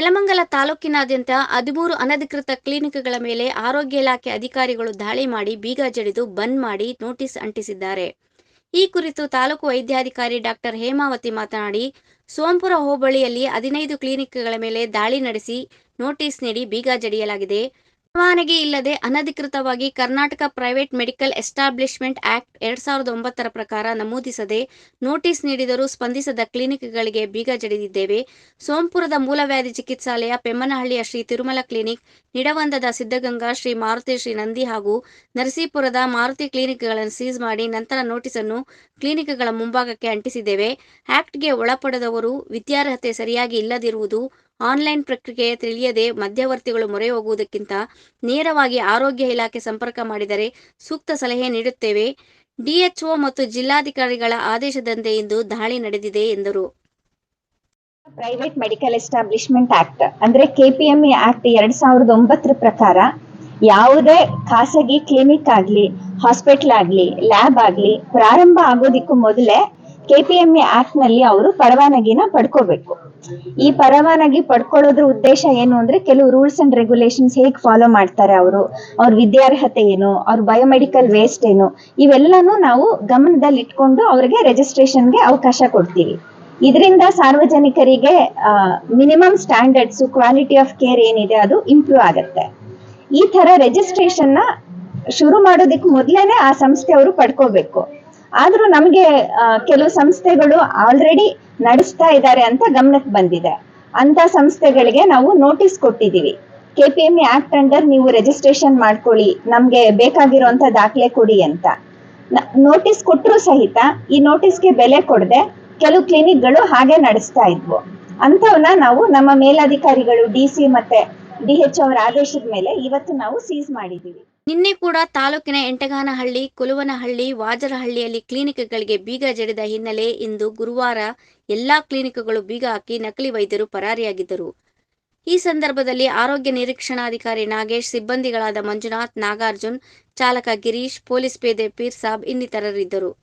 ನೆಲಮಂಗಲ ತಾಲೂಕಿನಾದ್ಯಂತ 13 ಅನಧಿಕೃತ ಕ್ಲಿನಿಕ್‌ಗಳ ಮೇಲೆ ಆರೋಗ್ಯ ಇಲಾಖೆ ಅಧಿಕಾರಿಗಳು ದಾಳಿ ಮಾಡಿ ಬೀಗ ಜಡಿದು ಬಂದ್ ಮಾಡಿ ನೋಟಿಸ್ ಅಂಟಿಸಿದ್ದಾರೆ. ಈ ಕುರಿತು ತಾಲೂಕು ವೈದ್ಯಾಧಿಕಾರಿ ಡಾಕ್ಟರ್ ಹೇಮಾವತಿ ಮಾತನಾಡಿ, ಸೋಂಪುರ ಹೋಬಳಿಯಲ್ಲಿ 15 ಕ್ಲಿನಿಕ್‌ಗಳ ಮೇಲೆ ದಾಳಿ ನಡೆಸಿ ನೋಟಿಸ್ ನೀಡಿ ಬೀಗ ಜಡಿಯಲಾಗಿದೆ. ಪರವಾನಗಿ ಇಲ್ಲದೆ ಅನಧಿಕೃತವಾಗಿ Karnataka private medical establishment act 2009 ಪ್ರಕಾರ ನಮೂದಿಸದೆ ನೋಟಿಸ್ ನೀಡಿದರೂ ಸ್ಪಂದಿಸದ ಕ್ಲಿನಿಕ್‌ಗಳಿಗೆ ಬೀಗ ಜಡಿದಿದ್ದೇವೆ. ಸೋಂಪುರದ ಮೂಲವ್ಯಾಧಿ ಚಿಕಿತ್ಸಾಲಯ, ಪೆಮ್ಮನಹಳ್ಳಿಯ ಶ್ರೀ ತಿರುಮಲ ಕ್ಲಿನಿಕ್, ನಿಡವಂದದ ಸಿದ್ಧಗಂಗಾ, ಶ್ರೀ ಮಾರುತಿ, ಶ್ರೀ ನಂದಿ ಹಾಗೂ ನರಸೀಪುರದ ಮಾರುತಿ ಕ್ಲಿನಿಕ್‌ಗಳನ್ನು ಸೀಸ್ ಮಾಡಿ ನಂತರ ನೋಟಿಸನ್ನು ಕ್ಲಿನಿಕ್‌ಗಳ ಮುಂಭಾಗಕ್ಕೆ ಅಂಟಿಸಿದ್ದೇವೆ. ಆಕ್ಟ್‌ಗೆ ಒಳಪಡದವರು, ವಿದ್ಯಾರ್ಹತೆ ಸರಿಯಾಗಿ ಇಲ್ಲದಿರುವುದು, ಆನ್ಲೈನ್ ಪ್ರಕ್ರಿಯೆ ತಿಳಿಯದೆ ಮಧ್ಯವರ್ತಿಗಳು ಮೊರೆ ಹೋಗುವುದಕ್ಕಿಂತ ನೇರವಾಗಿ ಆರೋಗ್ಯ ಇಲಾಖೆ ಸಂಪರ್ಕ ಮಾಡಿದರೆ ಸೂಕ್ತ ಸಲಹೆ ನೀಡುತ್ತೇವೆ. ಡಿಎಚ್ಒ ಮತ್ತು ಜಿಲ್ಲಾಧಿಕಾರಿಗಳ ಆದೇಶದಂತೆ ಇಂದು ದಾಳಿ ನಡೆದಿದೆ ಎಂದರು. ಪ್ರೈವೇಟ್ ಮೆಡಿಕಲ್ ಎಸ್ಟಾಬ್ಲಿಷ್ಮೆಂಟ್ ಆಕ್ಟ್ ಅಂದ್ರೆ ಕೆಪಿಎಂಇ ಆಕ್ಟ್ 2009 ಪ್ರಕಾರ ಯಾವುದೇ ಖಾಸಗಿ ಕ್ಲಿನಿಕ್ ಆಗ್ಲಿ, ಹಾಸ್ಪಿಟಲ್ ಆಗ್ಲಿ, ಲ್ಯಾಬ್ ಆಗ್ಲಿ ಪ್ರಾರಂಭ ಆಗೋದಿಕ್ಕೂ ಮೊದಲೇ ಕೆಪಿಎಂಇ ಆಕ್ಟ್ ನಲ್ಲಿ ಅವರು ಪರವಾನಗಿನ ಪಡ್ಕೋಬೇಕು. ಈ ಪರವಾನಗಿ ಪಡ್ಕೊಳ್ಳೋದ್ರ ಉದ್ದೇಶ ಏನು ಅಂದ್ರೆ ಕೆಲವು ರೂಲ್ಸ್ ಅಂಡ್ ರೆಗ್ಯುಲೇಷನ್ಸ್ ಹೇಗೆ ಫಾಲೋ ಮಾಡ್ತಾರೆ ಅವರು, ಅವ್ರ ವಿದ್ಯಾರ್ಹತೆ ಏನು, ಅವ್ರ ಬಯೋಮೆಡಿಕಲ್ ವೇಸ್ಟ್ ಏನು, ಇವೆಲ್ಲನೂ ನಾವು ಗಮನದಲ್ಲಿ ಇಟ್ಕೊಂಡು ಅವರಿಗೆ ರಿಜಿಸ್ಟ್ರೇಷನ್ಗೆ ಅವಕಾಶ ಕೊಡ್ತೀವಿ. ಇದರಿಂದ ಸಾರ್ವಜನಿಕರಿಗೆ minimum standards, quality of care ಏನಿದೆ ಅದು ಇಂಪ್ರೂವ್ ಆಗುತ್ತೆ. ಈ ತರ ರಿಜಿಸ್ಟ್ರೇಷನ್ ನ ಶುರು ಮಾಡೋದಕ್ಕೆ ಮೊದಲೇನೆ ಆ ಸಂಸ್ಥೆಯವರು ಪಡ್ಕೋಬೇಕು. ಆದ್ರೂ ನಮ್ಗೆ ಕೆಲವು ಸಂಸ್ಥೆಗಳು ಆಲ್ರೆಡಿ ನಡೆಸ್ತಾ ಇದ್ದಾರೆ ಅಂತ ಗಮನಕ್ಕೆ ಬಂದಿದೆ. ಅಂತ ಸಂಸ್ಥೆಗಳಿಗೆ ನಾವು ನೋಟಿಸ್ ಕೊಟ್ಟಿದೀವಿ. ಕೆಪಿಎಂಇ ಆಕ್ಟ್ ಅಂಡರ್ ನೀವು ರಿಜಿಸ್ಟ್ರೇಷನ್ ಮಾಡ್ಕೊಳ್ಳಿ, ನಮ್ಗೆ ಬೇಕಾಗಿರುವಂತ ದಾಖಲೆ ಕೊಡಿ ಅಂತ ನೋಟಿಸ್ ಕೊಟ್ಟರು ಸಹಿತ ಈ ನೋಟಿಸ್ಗೆ ಬೆಲೆ ಕೊಡದೆ ಕೆಲವು ಕ್ಲಿನಿಕ್ಗಳು ಹಾಗೆ ನಡೆಸ್ತಾ ಇದ್ವು. ಅಂತವನ್ನ ನಾವು ನಮ್ಮ ಮೇಲಾಧಿಕಾರಿಗಳು ಡಿಸಿ ಮತ್ತೆ ಡಿಎಚ್ ಅವರ ಆದೇಶದ ಮೇಲೆ ಇವತ್ತು ನಾವು ಸೀಸ್ ಮಾಡಿದ್ದೀವಿ. ನಿನ್ನೆ ಕೂಡ ತಾಲೂಕಿನ ಎಂಟಗಾನಹಳ್ಳಿ, ಕುಲುವನಹಳ್ಳಿ, ವಾಜರಹಳ್ಳಿಯಲ್ಲಿ ಕ್ಲಿನಿಕ್‌ಗಳಿಗೆ ಬೀಗ ಜಡಿದ ಹಿನ್ನೆಲೆ ಇಂದು ಗುರುವಾರ ಎಲ್ಲಾ ಕ್ಲಿನಿಕ್‌ಗಳು ಬೀಗ ಹಾಕಿ ನಕಲಿ ವೈದ್ಯರು ಪರಾರಿಯಾಗಿದ್ದರು. ಈ ಸಂದರ್ಭದಲ್ಲಿ ಆರೋಗ್ಯ ನಿರೀಕ್ಷಣಾಧಿಕಾರಿ ನಾಗೇಶ್, ಸಿಬ್ಬಂದಿಗಳಾದ ಮಂಜುನಾಥ್, ನಾಗಾರ್ಜುನ್, ಚಾಲಕ ಗಿರೀಶ್, ಪೊಲೀಸ್ ಪೇದೆ ಪೀರ್ ಸಾಬ್ ಇನ್ನಿತರರಿದ್ದರು.